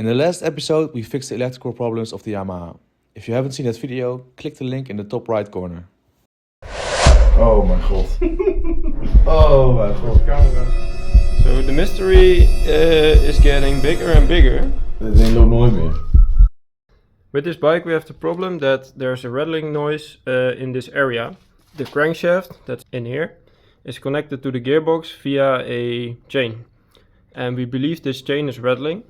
In the last episode, we fixed the electrical problems of the Yamaha. If you haven't seen that video, click the link in the top right corner. Oh mijn god. Oh mijn god. So the mystery is getting bigger and bigger. Dit ding loopt nooit meer. With this bike we have the problem that there's a rattling noise in this area. The crankshaft that's in here is connected to the gearbox via a chain. And we believe this chain is rattling.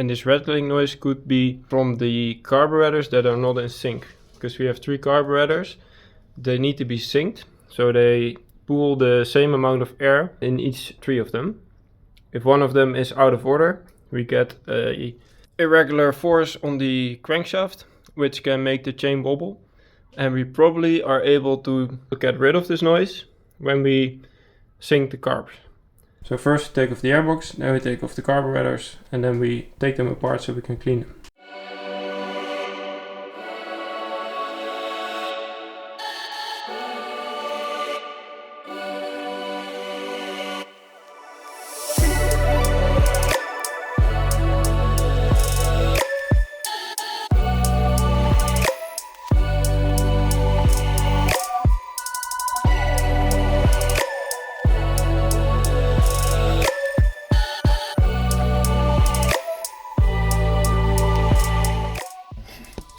And this rattling noise could be from the carburetors that are not in sync. Because we have 3 carburetors, they need to be synced. So they pool the same amount of air in each 3 of them. If one of them is out of order, we get a irregular force on the crankshaft, which can make the chain wobble. And we probably are able to get rid of this noise when we sync the carbs. So first we take off the airbox, then we take off the carburetors, and then we take them apart so we can clean them.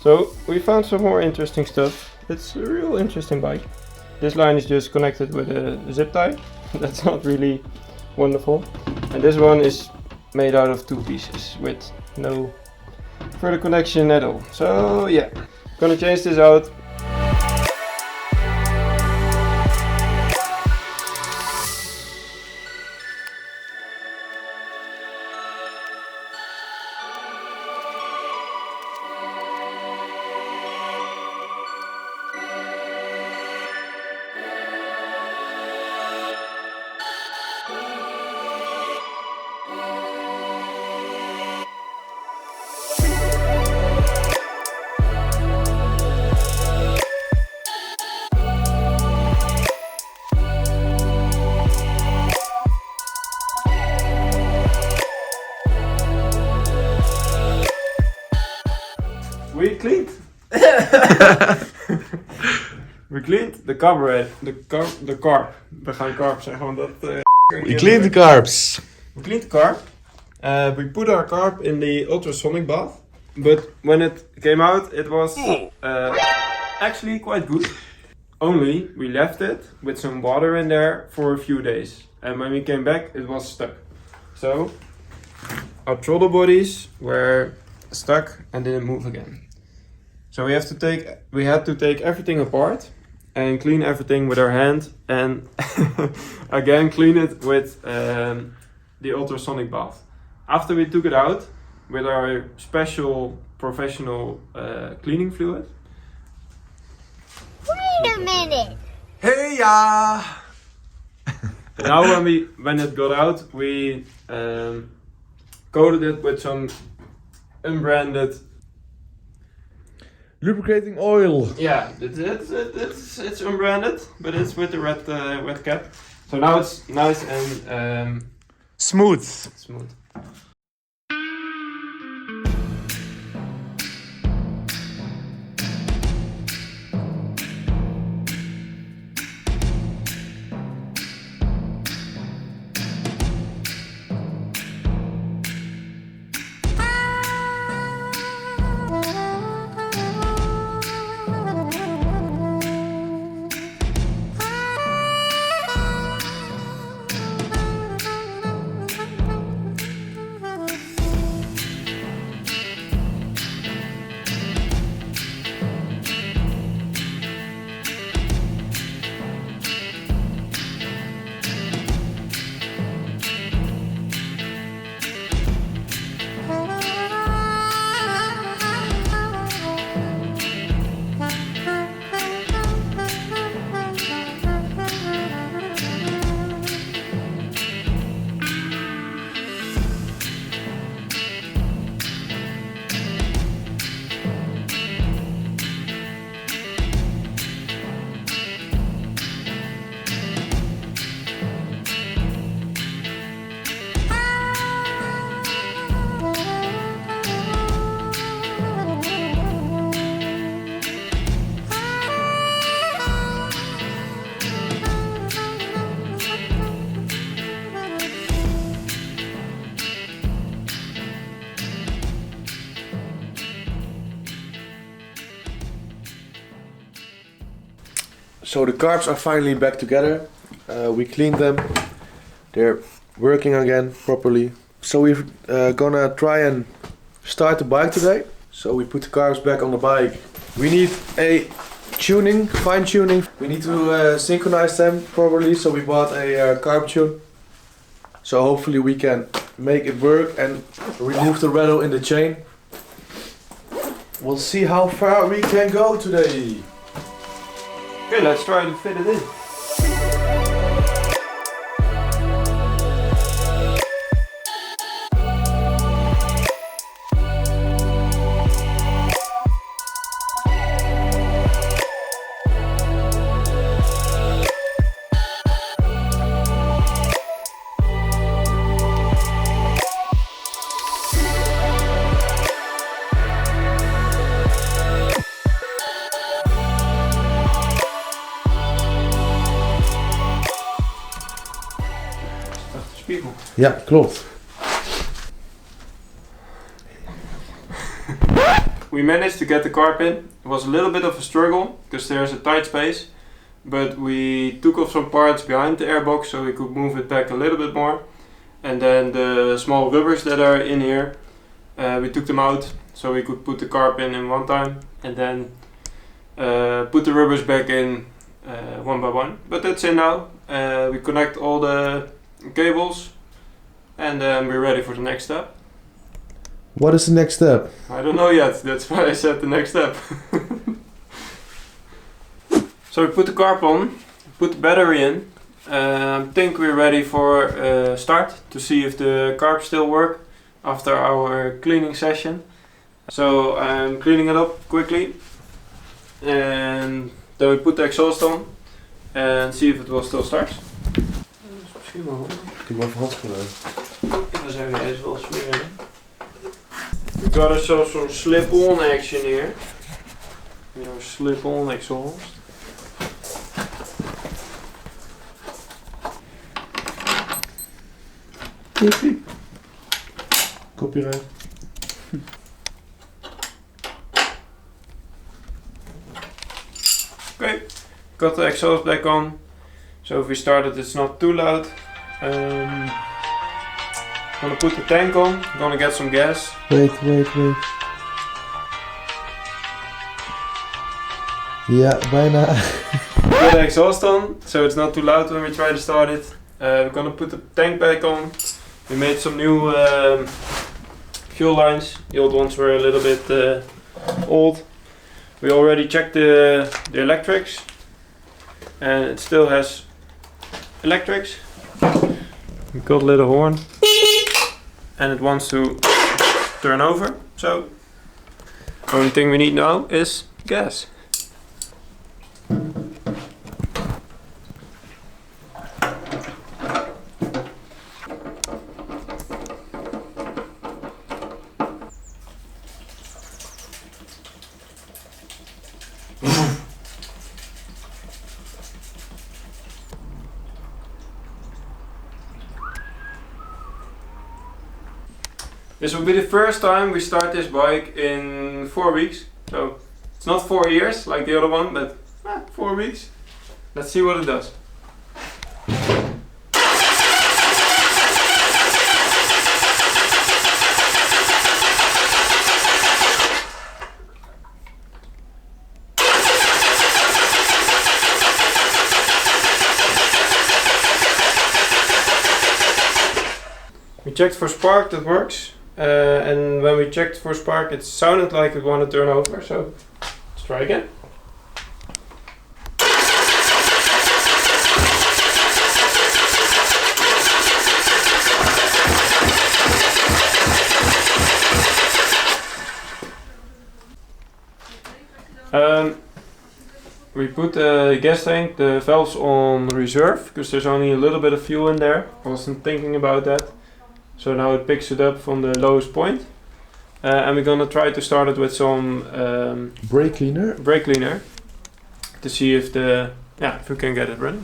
So we found some more interesting stuff. It's a real interesting bike. This line is just connected with a zip tie. That's not really wonderful. And this one is made out of 2 pieces with no further connection at all. So yeah, gonna change this out. We cleaned. We cleaned the carburetor, the carb. We gaan carb zeggen, want dat... We cleaned the carbs. We cleaned the carb. We put our carb in the ultrasonic bath. But when it came out, it was actually quite good. Only we left it with some water in there for a few days. And when we came back, it was stuck. So our throttle bodies were stuck and didn't move again. So we had to take everything apart and clean everything with our hand and again clean it with the ultrasonic bath. After we took it out with our special professional cleaning fluid. Wait a minute! Heya! Now when it got out, we coated it with some unbranded Lubricating oil. Yeah, it's unbranded, but it's with the red cap. So now it's nice and Smooth. smooth. So the carbs are finally back together. We cleaned them. They're working again properly. So we're gonna try and start the bike today. So we put the carbs back on the bike. We need a tuning, fine tuning. We need to synchronize them properly. So we bought a carb tune. So hopefully we can make it work and remove the rattle in the chain. We'll see how far we can go today. Okay, let's try to fit it in. Ja, klopt. We managed to get the carb in. It was a little bit of a struggle because there's a tight space, but we took off some parts behind the airbox so we could move it back a little bit more. And then the small rubbers that are in here, we took them out so we could put the carb in one time and then put the rubbers back in one by one. But that's in now. We connect all the cables and then we're ready for the next step. What is the next step? I don't know yet, that's why I said the next step. So we put the carb on, put the battery in. I think we're ready for start to see if the carbs still work after our cleaning session. So I'm cleaning it up quickly and then we put the exhaust on and see if it will still start. Misschien wel handig. Ik heb maar even handschoenen. Dan zijn we eens wel smeren. We got ourselves some slip-on action here. You know, slip-on exhaust. Piep, piep. Copyright. Okay, got the exhaust back on. So if we start it, it's not too loud. Gonna put the tank on, gonna get some gas. Wait. Ja, bijna. Put the exhaust on, so it's not too loud when we try to start it. We're gonna put the tank back on. We made some new fuel lines. The old ones were a little bit old. We already checked the electrics and it still has electrics. We got a little horn and it wants to turn over. So the only thing we need now is gas. This will be the first time we start this bike in 4 weeks. So it's not 4 years like the other one, but 4 weeks. Let's see what it does. We checked for spark, that works. And when we checked for spark, it sounded like it wanted to turn over, so let's try again. We put the gas tank, the valves on reserve, because there's only a little bit of fuel in there. I wasn't thinking about that. So now it picks it up from the lowest point. And we're gonna try to start it with some brake cleaner to see if if we can get it running.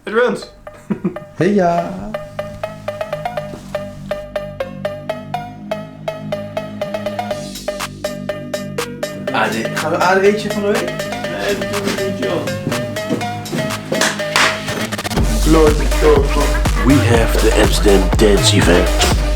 it runs. Heya! Gaan we ADE'tje van de week? Nee, dat doen we niet, joh. Lord, We have the Amsterdam Dance Event.